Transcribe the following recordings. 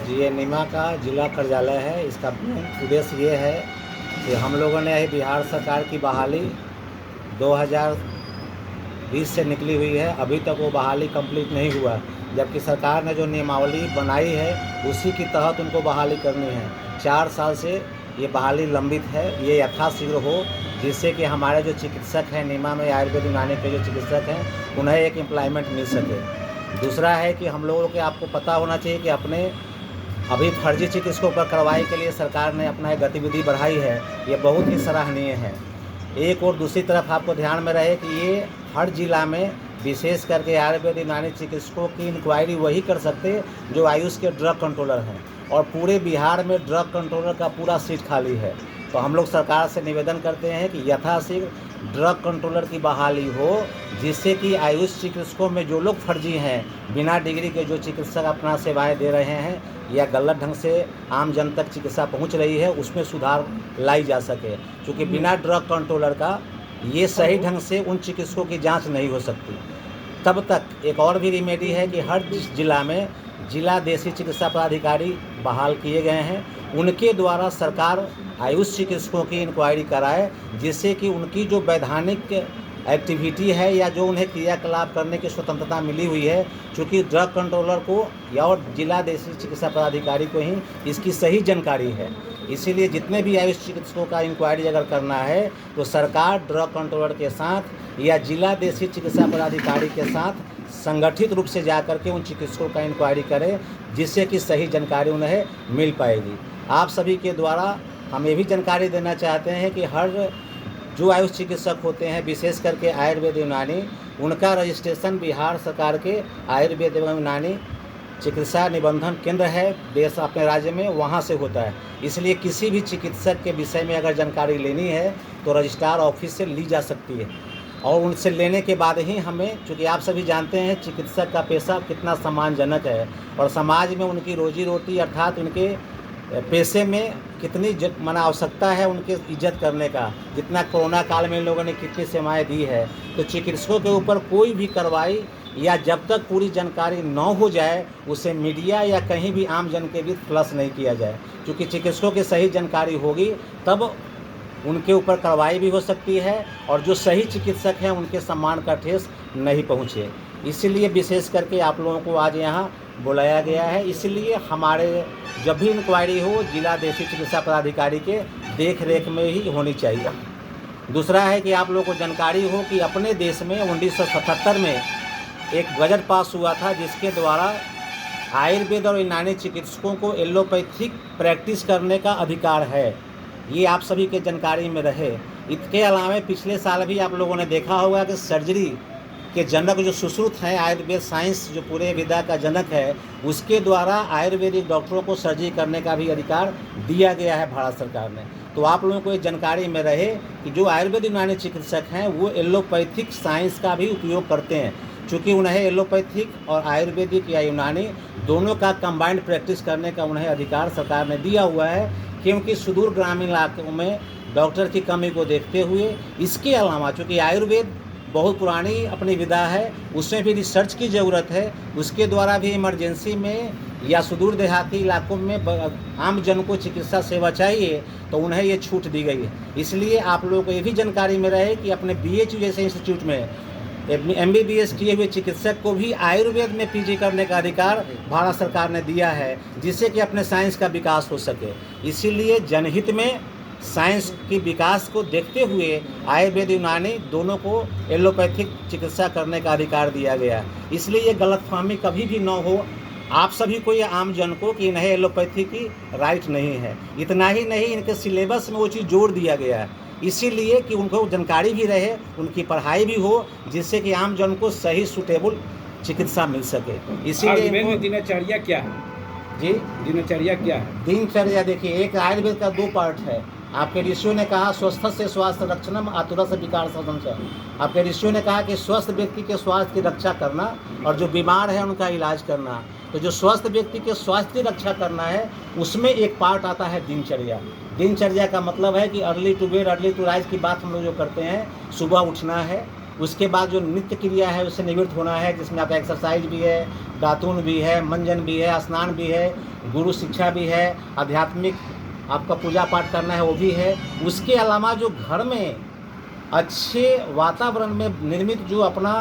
जी, ये नीमा का जिला कार्यालय है। इसका उद्देश्य ये है कि हम लोगों ने यही बिहार सरकार की बहाली 2020 से निकली हुई है, अभी तक वो बहाली कंप्लीट नहीं हुआ, जबकि सरकार ने जो नियमावली बनाई है उसी के तहत उनको बहाली करनी है। 4 साल से ये बहाली लंबित है, ये यथाशीघ्र हो, जिससे कि हमारे जो चिकित्सक हैं नीमा में आयुर्वेद यूनानी के जो चिकित्सक हैं उन्हें एक एम्प्लॉयमेंट मिल सके। दूसरा है कि हम लोगों के आपको पता होना चाहिए कि अपने अभी फर्जी चिकित्सकों पर कार्रवाई के लिए सरकार ने अपना एक गतिविधि बढ़ाई है, ये बहुत ही सराहनीय है। एक और दूसरी तरफ आपको ध्यान में रहे कि ये हर जिला में विशेष करके आयुर्वेद यूनानी चिकित्सकों की इंक्वायरी वही कर सकते जो आयुष के ड्रग कंट्रोलर हैं, और पूरे बिहार में ड्रग कंट्रोलर का पूरा सीट खाली है। तो हम लोग सरकार से निवेदन करते हैं कि यथाशीघ्र ड्रग कंट्रोलर की बहाली हो, जिससे कि आयुष चिकित्सकों में जो लोग फर्जी हैं, बिना डिग्री के जो चिकित्सक अपना सेवाएं दे रहे हैं या गलत ढंग से आम जन तक चिकित्सा पहुंच रही है, उसमें सुधार लाई जा सके। क्योंकि बिना ड्रग कंट्रोलर का ये सही ढंग से उन चिकित्सकों की जांच नहीं हो सकती। तब तक एक और भी रिमेडी है कि हर जिला में जिला देशी चिकित्सा पदाधिकारी बहाल किए गए हैं, उनके द्वारा सरकार आयुष चिकित्सकों की इंक्वायरी कराए, जिससे कि उनकी जो वैधानिक एक्टिविटी है या जो उन्हें क्रियाकलाप करने की स्वतंत्रता मिली हुई है, चूँकि ड्रग कंट्रोलर को या और जिला देशी चिकित्सा पदाधिकारी को ही इसकी सही जानकारी है। इसीलिए जितने भी आयुष चिकित्सकों का इंक्वायरी अगर करना है तो सरकार ड्रग कंट्रोलर के साथ या जिला देशी चिकित्सा पदाधिकारी के साथ संगठित रूप से जाकर के उन चिकित्सकों का इंक्वायरी करे, जिससे कि सही जानकारी उन्हें मिल पाएगी। आप सभी के द्वारा हम ये भी जानकारी देना चाहते हैं कि हर जो आयुष चिकित्सक होते हैं, विशेष करके आयुर्वेद यूनानी, उनका रजिस्ट्रेशन बिहार सरकार के आयुर्वेद एवं यूनानी चिकित्सा निबंधन केंद्र है देश अपने राज्य में, वहाँ से होता है। इसलिए किसी भी चिकित्सक के विषय में अगर जानकारी लेनी है तो रजिस्ट्रार ऑफिस से ली जा सकती है, और उनसे लेने के बाद ही हमें, चूँकि आप सभी जानते हैं चिकित्सक का पेशा कितना सम्मानजनक है और समाज में उनकी रोजी रोटी अर्थात उनके पेशे में कितनी आवश्यकता है उनके इज्जत करने का। जितना कोरोना काल में इन लोगों ने कितनी सेवाएं दी है, तो चिकित्सकों के ऊपर कोई भी कार्रवाई या जब तक पूरी जानकारी न हो जाए उसे मीडिया या कहीं भी आम जन के बीच फ्लश नहीं किया जाए। क्योंकि चिकित्सकों की सही जानकारी होगी तब उनके ऊपर कार्रवाई भी हो सकती है, और जो सही चिकित्सक हैं उनके सम्मान का ठेस नहीं पहुँचे। इसीलिए विशेष करके आप लोगों को आज यहाँ बुलाया गया है। इसलिए हमारे जब भी इंक्वायरी हो जिला देशी चिकित्सा पदाधिकारी के देख रेख में ही होनी चाहिए। दूसरा है कि आप लोगों को जानकारी हो कि अपने देश में 1977 में एक बजट पास हुआ था, जिसके द्वारा आयुर्वेद और यूनानी चिकित्सकों को एलोपैथिक प्रैक्टिस करने का अधिकार है। ये आप सभी के जानकारी में रहे। इसके अलावा पिछले साल भी आप लोगों ने देखा होगा कि सर्जरी के जनक जो सुश्रुत हैं, आयुर्वेद साइंस जो पूरे विद्या का जनक है, उसके द्वारा आयुर्वेदिक डॉक्टरों को सर्जरी करने का भी अधिकार दिया गया है भारत सरकार ने। तो आप लोगों को ये जानकारी में रहे कि जो आयुर्वेद यूनानी चिकित्सक हैं वो एलोपैथिक साइंस का भी उपयोग करते हैं, चूँकि उन्हें एलोपैथिक और आयुर्वेदिक या यूनानी दोनों का कंबाइंड प्रैक्टिस करने का उन्हें अधिकार सरकार ने दिया हुआ है। क्योंकि सुदूर ग्रामीण इलाकों में डॉक्टर की कमी को देखते हुए, इसके अलावा चूँकि आयुर्वेद बहुत पुरानी अपनी विधा है, उसमें भी रिसर्च की ज़रूरत है, उसके द्वारा भी इमरजेंसी में या सुदूर देहाती इलाकों में आम जन को चिकित्सा सेवा चाहिए तो उन्हें ये छूट दी गई है। इसलिए आप लोगों को ये भी जानकारी में रहे कि अपने BHU जैसे इंस्टीट्यूट में MBBS किए हुए चिकित्सक को भी आयुर्वेद में PG करने का अधिकार भारत सरकार ने दिया है, जिससे कि अपने साइंस का विकास हो सके। इसीलिए जनहित में साइंस की विकास को देखते हुए आयुर्वेद यूनानी दोनों को एलोपैथिक चिकित्सा करने का अधिकार दिया गया। इसलिए ये गलतफहमी कभी भी न हो आप सभी को या आम जन को कि इन्हें एलोपैथी की राइट नहीं है। इतना ही नहीं, इनके सिलेबस में वो चीज़ जोड़ दिया गया है, इसीलिए कि उनको जानकारी भी रहे, उनकी पढ़ाई भी हो, जिससे कि आम जन को सही सूटेबल चिकित्सा मिल सके। इसीलिए दिनचर्या क्या है जी, दिनचर्या क्या है? दिनचर्या देखिए, एक आयुर्वेद का 2 पार्ट है। आपके ऋषियों ने कहा स्वस्थ से स्वास्थ्य रक्षणम आतुर से विकार साधन से। आपके ऋषियों ने कहा कि स्वस्थ व्यक्ति के स्वास्थ्य की रक्षा करना और जो बीमार है उनका इलाज करना। तो जो स्वस्थ व्यक्ति के स्वास्थ्य की रक्षा करना है उसमें एक पार्ट आता है दिनचर्या। दिनचर्या का मतलब है कि early to bed early to rise की बात हम लोग जो करते हैं, सुबह उठना है, उसके बाद जो नित्य क्रिया है उससे निवृत्त होना है, जिसमें आपका एक्सरसाइज भी है, दातून भी है, मंजन भी है, स्नान भी है, गुरु शिक्षा भी है, आध्यात्मिक आपका पूजा पाठ करना है वो भी है। उसके अलावा जो घर में अच्छे वातावरण में निर्मित जो अपना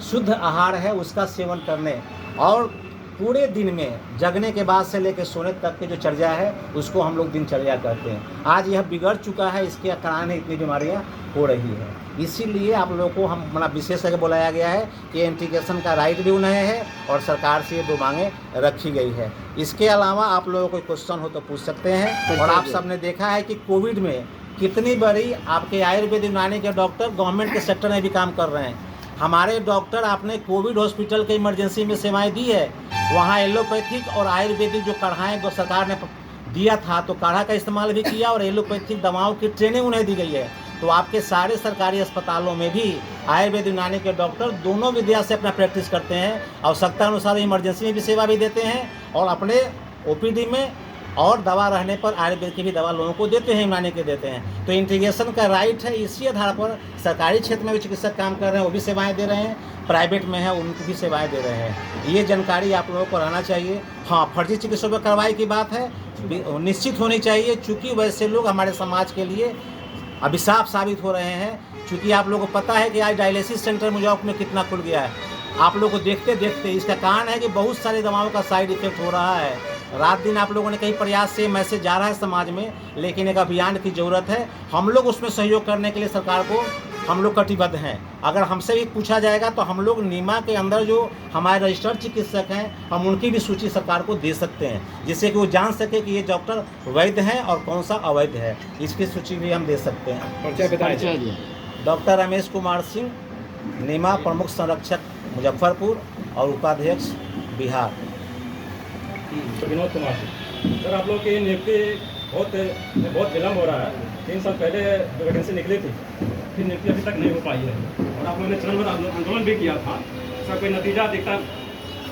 शुद्ध आहार है उसका सेवन करने, और पूरे दिन में जगने के बाद से लेकर सोने तक की जो चर्या है उसको हम लोग दिनचर्या कहते हैं। आज यह बिगड़ चुका है, इसके कारण इतनी बीमारियां हो रही है। इसीलिए आप लोगों को हम बड़ा विशेष करके बुलाया गया है कि इंटीग्रेशन का राइट भी उन्हें है और सरकार से ये 2 मांगें रखी गई है। इसके अलावा आप लोगों को क्वेश्चन हो तो पूछ सकते हैं। और आप सबने देखा है कि कोविड में कितनी बड़ी आपके आयुर्वेद यूनानी के डॉक्टर गवर्नमेंट के सेक्टर में भी काम कर रहे हैं। हमारे डॉक्टर आपने कोविड हॉस्पिटल के इमरजेंसी में सेवाएं दी है, वहाँ एलोपैथिक और आयुर्वेदिक जो काढ़ाएँ सरकार ने दिया था तो काढ़ा का इस्तेमाल भी किया और एलोपैथिक दवाओं की ट्रेनिंग उन्हें दी गई है। तो आपके सारे सरकारी अस्पतालों में भी आयुर्वेद यूनानी के डॉक्टर दोनों विद्या से अपना प्रैक्टिस करते हैं, आवश्यकता अनुसार इमरजेंसी में भी सेवा भी देते हैं और अपने ओपीडी में और दवा रहने पर आयुर्वेद की भी दवा लोगों को देते हैं, यूनानी के देते हैं। तो इंटीग्रेशन का राइट है, इसी आधार पर सरकारी क्षेत्र में भी चिकित्सक काम कर रहे हैं वो भी सेवाएं दे रहे हैं, प्राइवेट में है उनको भी सेवाएं दे रहे हैं। ये जानकारी आप लोगों को रहना चाहिए। हाँ, फर्जी चिकित्सकों पर कार्रवाई की बात है निश्चित होनी चाहिए, चूँकि वैसे लोग हमारे समाज के लिए अभिशाप साबित हो रहे हैं। चूँकि आप लोगों को पता है कि आज डायलिसिस सेंटर मुजफ्फरपुर में कितना खुल गया है, आप लोगों को देखते देखते इसका कारण है कि बहुत सारी दवाओं का साइड इफेक्ट हो रहा है। रात दिन आप लोगों ने कई प्रयास से मैसेज जा रहा है समाज में, लेकिन एक अभियान की ज़रूरत है। हम लोग उसमें सहयोग करने के लिए सरकार को हम लोग कटिबद्ध हैं। अगर हमसे भी पूछा जाएगा तो हम लोग नीमा के अंदर जो हमारे रजिस्टर्ड चिकित्सक हैं हम उनकी भी सूची सरकार को दे सकते हैं, जिससे कि वो जान सके कि ये डॉक्टर वैध हैं और कौन सा अवैध है, इसकी सूची भी हम दे सकते हैं। परिचय बताइए। डॉक्टर रमेश कुमार सिंह, नीमा प्रमुख संरक्षक मुजफ्फरपुर और उपाध्यक्ष बिहार। तो विनोद कुमार सर, आप लोग की नियुक्ति बहुत विलम्ब हो रहा है। 3 साल पहले जो वैकेंसी निकली थी, फिर नियुक्ति अभी तक नहीं हो पाई है और आप लोगों ने चरणबद्ध आंदोलन भी किया था, इसका कोई नतीजा दिखता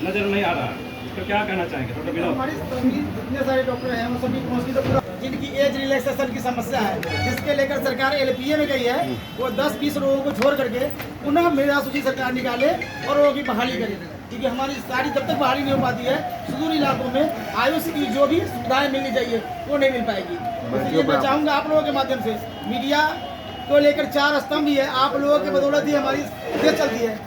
नजर नहीं आ रहा है। तो क्या कहना चाहेंगे डॉक्टर विनोद? हमारे जितने सारे डॉक्टर हैं वो सभी पहुँची तो पूरा जिनकी एज रिलैक्सेशन की समस्या है, जिसके लेकर सरकार एलपीए में गई है, वो 10-20 लोगों को छोड़ करके पुनः मेरा सूची सरकार निकाले और वो की बहाली करे, क्योंकि हमारी सारी जब तक बहाली नहीं हो पाती है सुदूर इलाकों में आयुष की जो भी सुविधाएं मिलनी चाहिए वो नहीं मिल पाएगी। इसलिए मैं चाहूँगा आप लोगों के माध्यम से, मीडिया को लेकर 4 स्तंभ ही है, आप लोगों के बदौलत ही हमारी देश चलती है।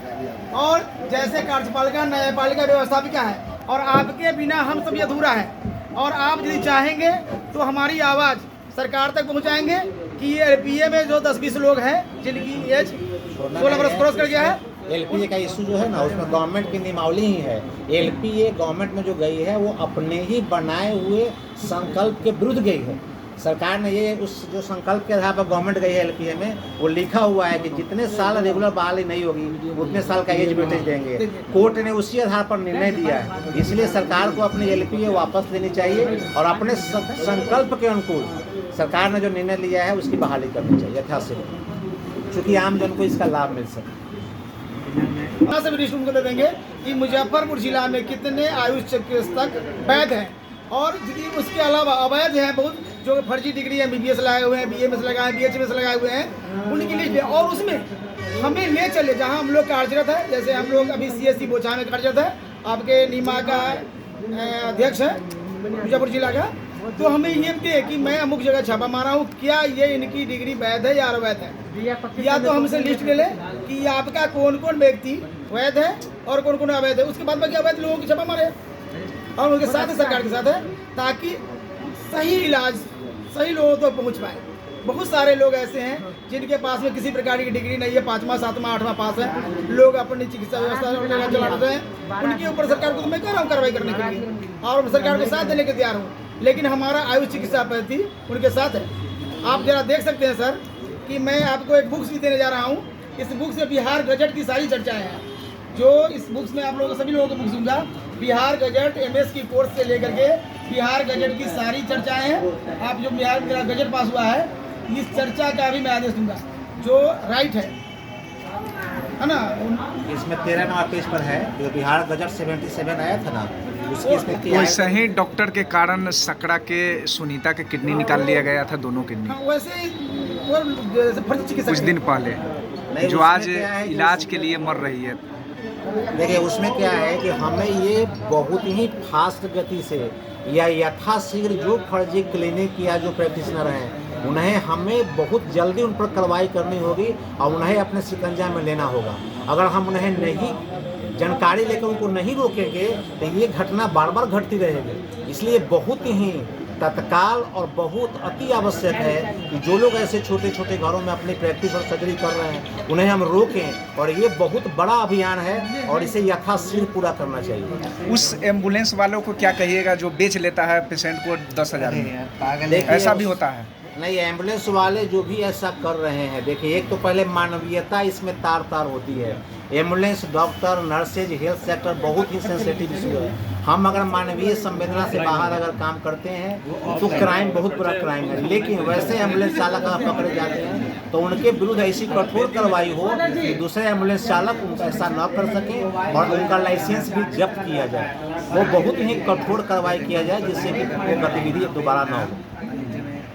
और जैसे कार्यपालिका न्यायपालिका व्यवस्थापिका है और आपके बिना हम सभी अधूरा है, और आप यदि चाहेंगे तो हमारी आवाज़ सरकार तक पहुंचाएंगे कि ये एलपीए में जो 10-20 लोग हैं जिनकी एज 16 वर्ष क्रॉस कर गया है। एलपीए का इशू जो है ना उसमें गवर्नमेंट की नियमावली ही है। एलपीए गवर्नमेंट में जो गई है वो अपने ही बनाए हुए संकल्प के विरुद्ध गई है। सरकार ने ये उस जो संकल्प के आधार पर गवर्नमेंट गई है एलपीए में, वो लिखा हुआ है कि जितने साल रेगुलर बहाली नहीं होगी उतने साल का एज वेटेज देंगे। कोर्ट ने उसी आधार पर निर्णय दिया है, इसलिए सरकार को अपनी एलपीए वापस लेनी चाहिए और अपने संकल्प के अनुकूल सरकार ने जो निर्णय लिया है उसकी बहाली करनी चाहिए यथाशीघ्र, चूँकि आम जन को इसका लाभ मिल सके। से भी लिस्ट उनको दे देंगे कि मुजफ्फरपुर जिला में कितने आयुष चिकित्सक वैध हैं और यदि उसके अलावा अवैध हैं बहुत, जो फर्जी डिग्री MBBS लगाए हुए हैं, BMS लगाए हैं, BHMS लगाए हुए हैं, उनकी लिस्ट है। और उसमें हमें ले चले जहां हम लोग कार्यरत है, जैसे हम लोग अभी CSC बोचा में कार्यरत है, आपके नीमा का अध्यक्ष है मुजफ्फरपुर जिला का, तो हमें ये दे कि मैं अमुक जगह छापा मारा हूँ, क्या ये इनकी डिग्री वैध है या अवैध है, या तो हमसे लिस्ट ले ले कि आपका कौन कौन व्यक्ति वैध है और कौन कौन अवैध है। उसके बाद बाकी अवैध लोगों की छापा मारे और उनके साथ ही सरकार के साथ है, ताकि सही इलाज सही लोगों तक पहुंच पाए। बहुत सारे लोग ऐसे हैं जिनके पास में किसी प्रकार की डिग्री नहीं है, 5वां 7वां 8वां पास है, लोग अपनी चिकित्सा व्यवस्था चला रहे हैं, उनके ऊपर सरकार को तो मैं कह रहा हूँ कार्रवाई करने के लिए और सरकार को साथ देने के तैयार हूँ, लेकिन हमारा आयुष चिकित्सा पद्धति उनके साथ है। आप जरा देख सकते हैं सर कि मैं आपको एक बुक्स भी देने जा रहा हूँ। इस बुक्स में बिहार गजट की सारी चर्चाएँ हैं, जो इस बुक्स में आप लोगों सभी लोगों को बुक्स दूंगा। बिहार गजट MS की कोर्स से लेकर के बिहार गजट की सारी चर्चाएं हैं। आप जो बिहार मेरा गजट पास हुआ है, इस चर्चा का भी मैं आदेश दूंगा, जो राइट है ना। इसमें 13 नंबर पेज पर है जो बिहार गजट 77 आया था ना, उसकी इसमें वैसे ही डॉक्टर के कारण सकरा के सुनीता के किडनी निकाल लिया गया था, दोनों किडनी हाँ, वैसे ही वो फर्जी चिकित्सक कुछ दिन पहले नहीं, जो उसमें आज क्या है कि इलाज के लिए मर रही है? देखिए उसमें क्या है कि हमें ये बहुत ही फास्ट गति से या यथाशीघ्र जो फर्जी क्लिनिक या जो प्रैक्टिशनर हैं उन्हें हमें बहुत जल्दी उन पर कार्रवाई करनी होगी और उन्हें अपने शिकंजा में लेना होगा। अगर हम उन्हें नहीं जानकारी लेकर उनको नहीं रोकेंगे तो ये घटना बार बार घटती रहेगी। इसलिए बहुत ही तत्काल और बहुत अति आवश्यक है कि जो लोग ऐसे छोटे छोटे घरों में अपनी प्रैक्टिस और सर्जरी कर रहे हैं उन्हें हम रोकें, और ये बहुत बड़ा अभियान है और इसे यथाशीघ्र पूरा करना चाहिए। उस एम्बुलेंस वालों को क्या कहिएगा जो बेच लेता है पेशेंट को 10,000 में? देखिए, ऐसा भी होता है? नहीं, एम्बुलेंस वाले जो भी ऐसा कर रहे हैं, देखिए एक तो पहले मानवीयता इसमें तार तार होती है। Ambulance, doctor, nurses, health sector बहुत ही सेंसिटिव इशू है। हम अगर मानवीय संवेदना से बाहर अगर काम करते हैं तो क्राइम बहुत बड़ा क्राइम है। लेकिन वैसे एम्बुलेंस चालक अगर पकड़े जाते हैं तो उनके विरुद्ध ऐसी कठोर कार्रवाई हो कि दूसरे एम्बुलेंस चालक उनका ऐसा न कर सके और उनका लाइसेंस भी जब्त किया जाए। वो बहुत ही कठोर कार्रवाई किया जाए जिससे कि वो गतिविधि दोबारा न हो।